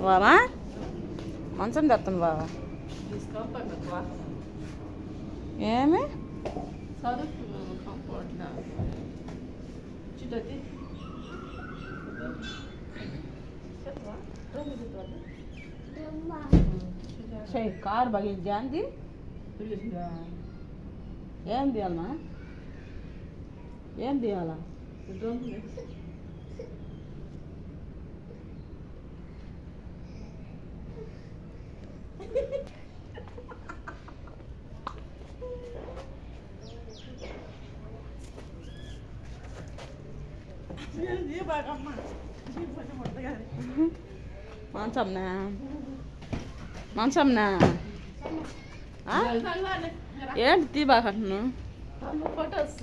బావా మంచం తెస్తాను బావా. ఏమి కారు బాగా జాంది ఏం తీయాలన్నా ఏం తీయాలా మంచంనా మంచంనా ఏంటి తీ బాగా ఫొటోస్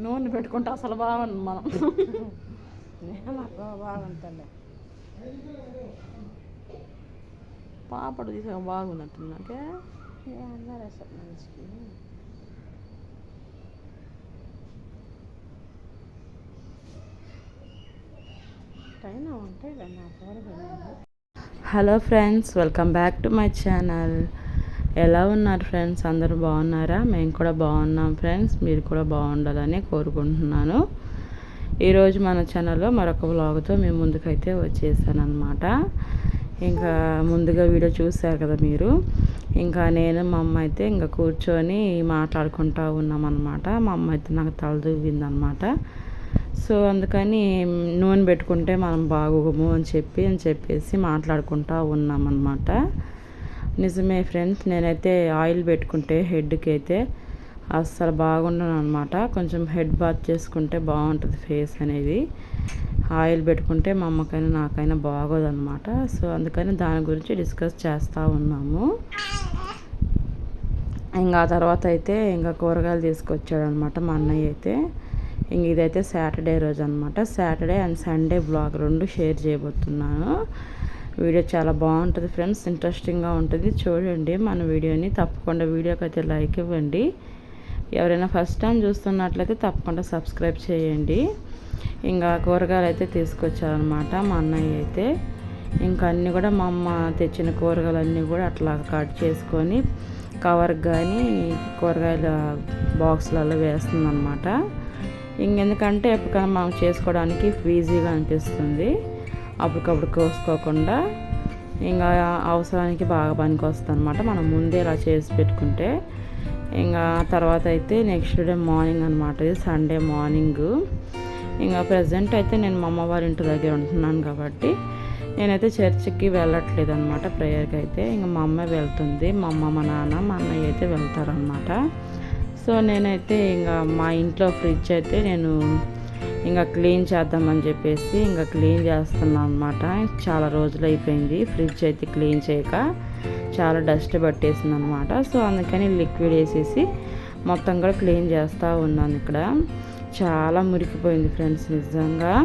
నూనె పెట్టుకుంటే అసలు బాగుంది మనం. నేను బాగుంటాలే పాపడు తీసా బాగున్నట్టు నాకే అన్నారా సార్ మనిషికి టైనా ఉంటాయి నా కూరగాయలు. Hello friends, welcome back to my channel. ఎలా ఉన్నారు ఫ్రెండ్స్? అందరూ బాగున్నారా? మేము కూడా బాగున్నాం ఫ్రెండ్స్. మీరు కూడా బాగుండాలని కోరుకుంటున్నాను. ఈరోజు మన ఛానల్లో మరొక వ్లాగ్తో మేము ముందుకైతే వచ్చేసాను అనమాట. ఇంకా ముందుగా వీడియో చూశారు కదా మీరు. ఇంకా నేను మా అమ్మ అయితే ఇంకా కూర్చొని మాట్లాడుకుంటూ ఉన్నామన్నమాట. మా అమ్మ అయితే నాకు తల దూవిందనమాట. సో అందుకని నూనె పెట్టుకుంటే మనం బాగోము అని చెప్పేసి మాట్లాడుకుంటూ ఉన్నామన్నమాట. నిజమే ఫ్రెండ్స్, నేనైతే ఆయిల్ పెట్టుకుంటే హెడ్కి అయితే అస్సలు బాగుండను అనమాట. కొంచెం హెడ్ బాత్ చేసుకుంటే బాగుంటుంది ఫేస్ అనేది. ఆయిల్ పెట్టుకుంటే మా అమ్మకైనా నాకైనా బాగోదన్నమాట. సో అందుకని దాని గురించి డిస్కస్ చేస్తూ ఉన్నాము. ఇంకా తర్వాత అయితే ఇంకా కూరగాయలు తీసుకొచ్చాడనమాట మా అన్నయ్య అయితే. ఇంక ఇదైతే సాటర్డే రోజు అనమాట. సాటర్డే అండ్ సండే బ్లాగ్ రెండు షేర్ చేయబోతున్నాను. వీడియో చాలా బాగుంటుంది ఫ్రెండ్స్, ఇంట్రెస్టింగ్గా ఉంటుంది. చూడండి మన వీడియోని. తప్పకుండా వీడియోకి అయితే లైక్ ఇవ్వండి. ఎవరైనా ఫస్ట్ టైం చూస్తున్నట్లయితే తప్పకుండా సబ్స్క్రైబ్ చేయండి. ఇంకా కూరగాయలు అయితే తీసుకొచ్చారనమాట మా అన్నయ్య అయితే. ఇంకా అన్నీ కూడా మా అమ్మ తెచ్చిన కూరగాయలు అన్నీ కూడా అట్లా కట్ చేసుకొని కవర్కి కానీ కూరగాయల బాక్స్లలో వేస్తుందన్నమాట. ఇంకెందుకంటే ఎప్పటికైనా మనం చేసుకోవడానికి ఈజీగా అనిపిస్తుంది. అప్పటికప్పుడు కోసుకోకుండా ఇంకా అవసరానికి బాగా పనికి వస్తుంది అనమాట. మనం ముందే ఇలా చేసి పెట్టుకుంటే. ఇంకా తర్వాత అయితే నెక్స్ట్ డే మార్నింగ్ అనమాట. ఇది సండే మార్నింగ్. ఇంకా ప్రజెంట్ అయితే నేను మా అమ్మ వారి ఇంటి దగ్గర ఉంటున్నాను కాబట్టి నేనైతే చర్చికి వెళ్ళట్లేదు అనమాట ప్రేయర్కి అయితే. ఇంకా మా అమ్మ వెళ్తుంది. మా అమ్మ, మా నాన్న, మా అన్నయ్య అయితే వెళ్తారనమాట. సో నేనైతే ఇంకా మా ఇంట్లో ఫ్రిడ్జ్ అయితే నేను ఇంకా క్లీన్ చేద్దామని చెప్పేసి ఇంకా క్లీన్ చేస్తున్నాను అనమాట. చాలా రోజులు అయిపోయింది ఫ్రిడ్జ్ అయితే క్లీన్ చేయక. చాలా డస్ట్ పట్టేసింది అనమాట. సో అందుకని లిక్విడ్ వేసేసి మొత్తం కూడా క్లీన్ చేస్తూ ఉన్నాను. ఇక్కడ చాలా మురికిపోయింది ఫ్రెండ్స్, నిజంగా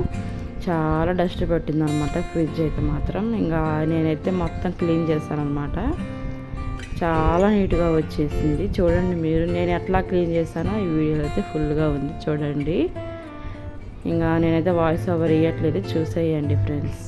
చాలా డస్ట్ పట్టింది అనమాట ఫ్రిడ్జ్ అయితే మాత్రం. ఇంకా నేనైతే మొత్తం క్లీన్ చేశాను అనమాట. చాలా నీట్గా వచ్చేసింది. చూడండి మీరు, నేను ఎట్లా క్లీన్ చేశానో ఈ వీడియోలో అయితే ఫుల్గా ఉంది చూడండి. ఇంకా నేనైతే వాయిస్ ఓవర్ ఇవ్వట్లేదు, చూసేయండి ఫ్రెండ్స్.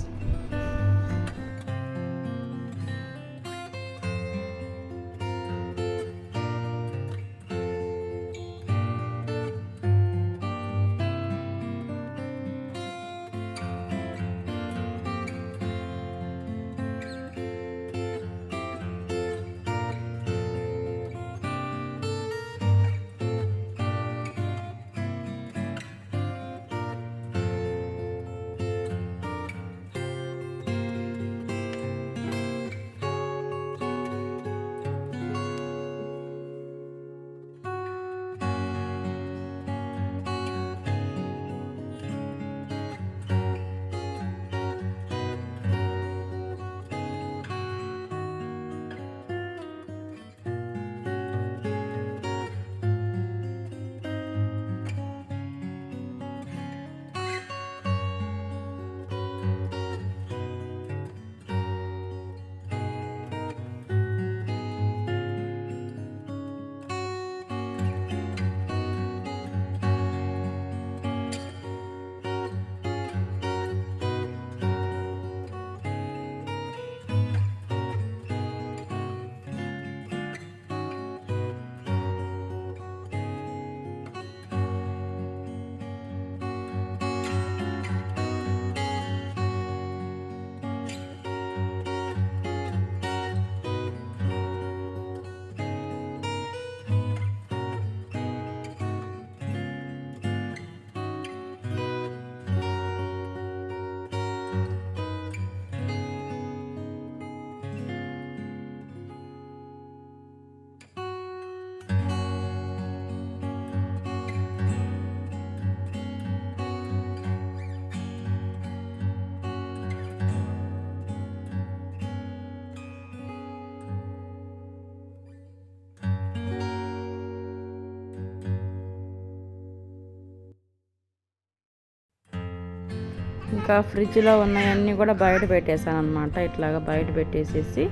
ఇంకా ఫ్రిడ్జ్లో ఉన్నవన్నీ కూడా బయట పెట్టేశాను అనమాట. ఇట్లాగా బయట పెట్టేసేసి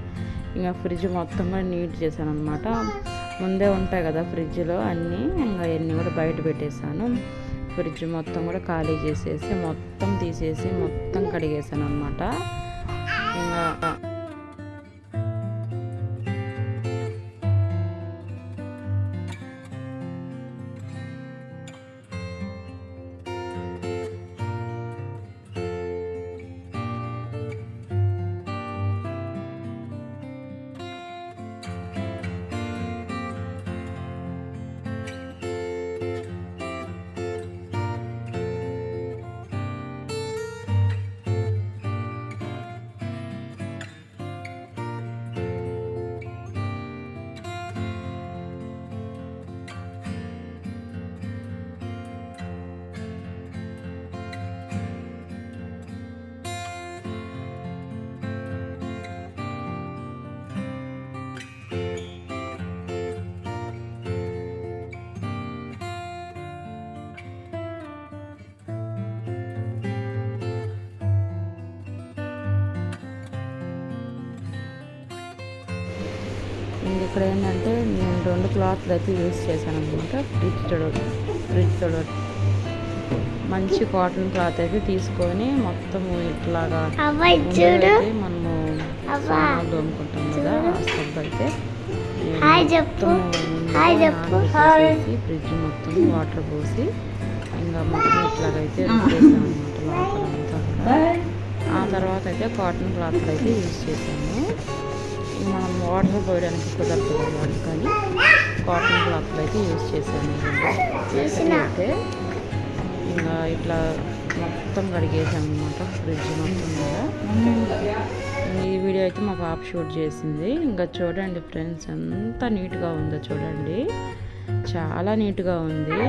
ఇంకా ఫ్రిడ్జ్ మొత్తం కూడా నీట్ చేశాను అనమాట. ముందే ఉంటాయి కదా ఫ్రిడ్జ్లో అన్నీ, ఇంకా అవన్నీ కూడా బయట పెట్టేశాను. ఫ్రిడ్జ్ మొత్తం కూడా ఖాళీ చేసేసి మొత్తం తీసేసి మొత్తం కడిగేసాను అనమాట. ఇంకా ఇక్కడ ఏంటంటే నేను 2 క్లాత్లు అయితే యూజ్ చేశాను అనమాట. ఫ్రిడ్జ్ తొడ మంచి కాటన్ క్లాత్ అయితే తీసుకొని మొత్తము ఇట్లాగా మనము సామాన్లు దోముకుంటాం కదా, ఆ సబ్బు అయితే ఫ్రిడ్జ్ మొత్తం వాటర్ పోసి ఇంకా మొత్తం ఇట్లాగైతే చేసాను అనమాట లోపలంతా కూడా. ఆ తర్వాత అయితే కాటన్ క్లాత్లు అయితే యూజ్ చేశాను. మనం వాటర్ పోయడానికి కుదరదు కానీ కాటన్ క్లాత్లు అయితే యూజ్ చేశాను. అయితే ఇంకా ఇట్లా మొత్తం కడిగేసాను అనమాట ఫ్రిడ్జ్ మొత్తం కూడా. ఈ వీడియో అయితే మా పాప షూట్ చేసింది. ఇంకా చూడండి ఫ్రెండ్స్ ఎంత నీట్గా ఉందో చూడండి, చాలా నీట్గా ఉంది.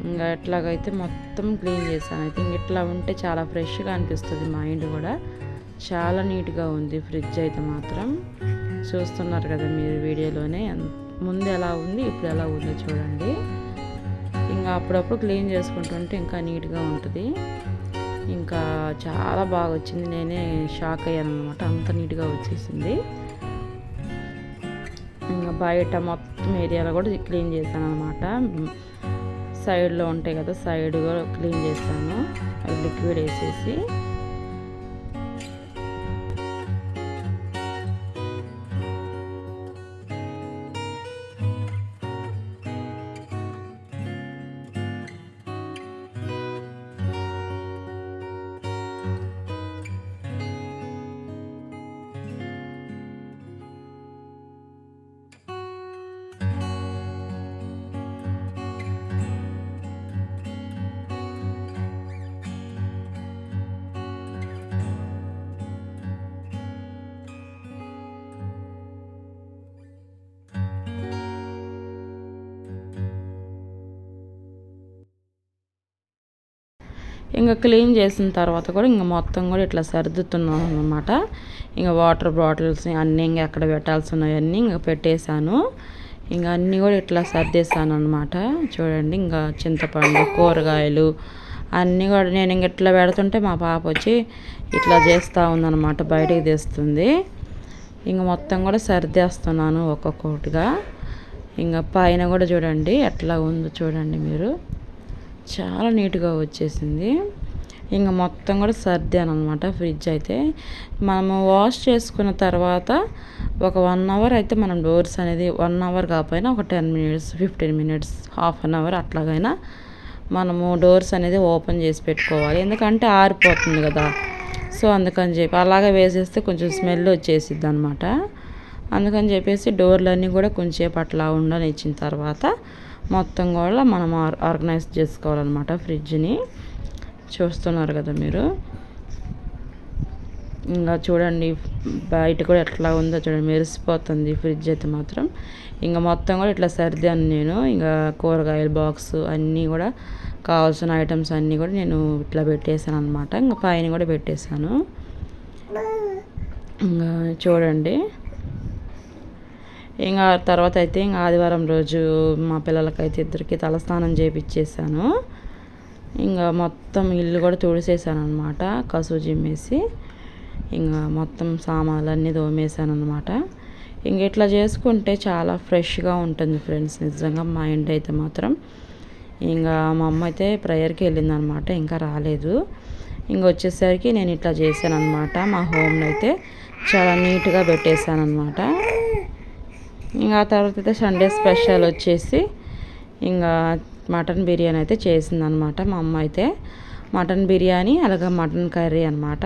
ఇంకా ఎట్లాగైతే మొత్తం క్లీన్ చేశాను. అయితే ఇంక ఇట్లా ఉంటే చాలా ఫ్రెష్గా అనిపిస్తుంది మైండ్ కూడా. చాలా నీట్గా ఉంది ఫ్రిడ్జ్ అయితే మాత్రం. చూస్తున్నారు కదా మీరు వీడియోలోనే, ముందు ఎలా ఉంది ఇప్పుడు ఎలా ఉందో చూడండి. ఇంకా అప్పుడప్పుడు క్లీన్ చేసుకుంటుంటే ఇంకా నీట్గా ఉంటుంది. ఇంకా చాలా బాగా వచ్చింది, నేనే షాక్ అయ్యాను అనమాట, అంత నీట్గా వచ్చేసింది. ఇంకా బయట మొత్తం ఏరియాలో కూడా క్లీన్ చేశాను అనమాట. సైడ్లో ఉంటాయి కదా, సైడ్ కూడా క్లీన్ చేశాను లిక్విడ్ వేసేసి. ఇంకా క్లీన్ చేసిన తర్వాత కూడా ఇంకా మొత్తం కూడా ఇట్లా సర్దుతున్నాను అనమాట. ఇంకా వాటర్ బాటిల్స్ అన్నీ ఇంకా ఎక్కడ పెట్టాల్సి ఉన్నాయన్నీ ఇంకా పెట్టేశాను. ఇంకా అన్నీ కూడా ఇట్లా సర్దేశాను అనమాట. చూడండి ఇంకా చింతపండు, కూరగాయలు అన్నీ కూడా నేను ఇంక ఇట్లా పెడుతుంటే మా పాప వచ్చి ఇట్లా చేస్తూ ఉందన్నమాట, బయటకు తెస్తుంది. ఇంక మొత్తం కూడా సర్దేస్తున్నాను ఒక్కొక్కటిగా. ఇంకా పైన కూడా చూడండి ఎట్లా ఉందో చూడండి మీరు, చాలా నీట్గా వచ్చేసింది. ఇంకా మొత్తం కూడా సర్దాను అనమాట ఫ్రిడ్జ్ అయితే. మనము వాష్ చేసుకున్న తర్వాత ఒక 1 అవర్ అయితే మనం డోర్స్ అనేది 1 అవర్ కాకపోయినా ఒక 10 minutes 15 minutes half an hour అట్లాగైనా మనము డోర్స్ అనేది ఓపెన్ చేసి పెట్టుకోవాలి, ఎందుకంటే ఆరిపోతుంది కదా. సో అందుకని చెప్పి అలాగే వేసేస్తే కొంచెం స్మెల్ వచ్చేసిద్ది అనమాట. అందుకని చెప్పేసి డోర్లన్నీ కూడా కొంచెంసేపు అట్లా ఉండనిచ్చిన తర్వాత మొత్తం కూడా మనం ఆర్గనైజ్ చేసుకోవాలన్నమాట ఫ్రిడ్జ్ని. చూస్తున్నారు కదా మీరు. ఇంకా చూడండి బయట కూడా ఎట్లా ఉందో చూడండి, మెరిసిపోతుంది ఫ్రిడ్జ్ అయితే మాత్రం. ఇంకా మొత్తం కూడా ఇట్లా సర్దాను నేను. ఇంకా కూరగాయల బాక్స్ అన్నీ కూడా కావాల్సిన ఐటమ్స్ అన్నీ కూడా నేను ఇట్లా పెట్టేశాను అనమాట. ఇంకా పైన కూడా పెట్టేశాను. ఇంకా చూడండి ఇంకా తర్వాత అయితే ఇంకా ఆదివారం రోజు మా పిల్లలకైతే ఇద్దరికి తలస్నానం చేయించేసాను. ఇంకా మొత్తం ఇల్లు కూడా తుడిసేసాను అనమాట, కసువు జిమ్మేసి ఇంకా మొత్తం సామాన్లన్నీ తోమేసాను అనమాట. ఇంక ఇట్లా చేసుకుంటే చాలా ఫ్రెష్గా ఉంటుంది ఫ్రెండ్స్. నిజంగా మైండ్ అయితే మాత్రం. ఇంకా మా అమ్మ అయితే ప్రేయర్కి వెళ్ళిందనమాట, ఇంకా రాలేదు. ఇంక వచ్చేసరికి నేను ఇట్లా చేశాను అనమాట. మా హోమ్ని అయితే చాలా నీట్గా పెట్టేశాను అనమాట. ఇంకా ఆ తర్వాత అయితే సండే స్పెషల్ వచ్చేసి ఇంకా మటన్ బిర్యానీ అయితే చేసిందనమాట మా అమ్మ అయితే. మటన్ బిర్యానీ అలాగే మటన్ కర్రీ అనమాట.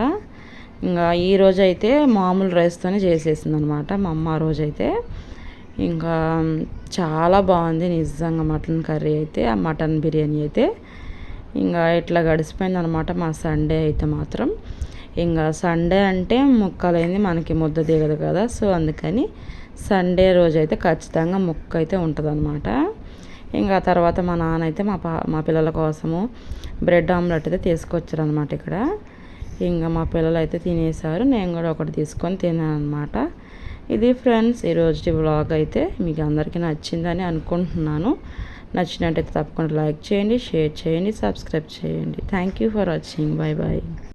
ఇంకా ఈరోజు అయితే మామూలు రైస్తోనే చేసేసింది అనమాట మా అమ్మ. ఆ రోజైతే ఇంకా చాలా బాగుంది నిజంగా మటన్ కర్రీ అయితే, ఆ మటన్ బిర్యానీ అయితే. ఇంకా ఇట్లా గడిచిపోయింది అనమాట మా సండే అయితే మాత్రం. ఇంకా సండే అంటే ముక్కలైంది మనకి ముద్ద దిగదు కదా, సో అందుకని సండే రోజు అయితే ఖచ్చితంగా ముక్క అయితే ఉంటుంది అనమాట. ఇంకా తర్వాత మా నాన్న అయితే మా పిల్లల కోసము బ్రెడ్ ఆమ్లెట్ అయితే తీసుకొచ్చారు అనమాట ఇక్కడ. ఇంకా మా పిల్లలు అయితే తినేసారు, నేను కూడా ఒకటి తీసుకొని తిన్నాను అనమాట. ఇది ఫ్రెండ్స్ ఈరోజు వ్లాగ్ అయితే మీకు అందరికీ నచ్చిందని అనుకుంటున్నాను. నచ్చినట్టయితే తప్పకుండా లైక్ చేయండి, షేర్ చేయండి, సబ్స్క్రైబ్ చేయండి. Thank you for watching. Bye bye.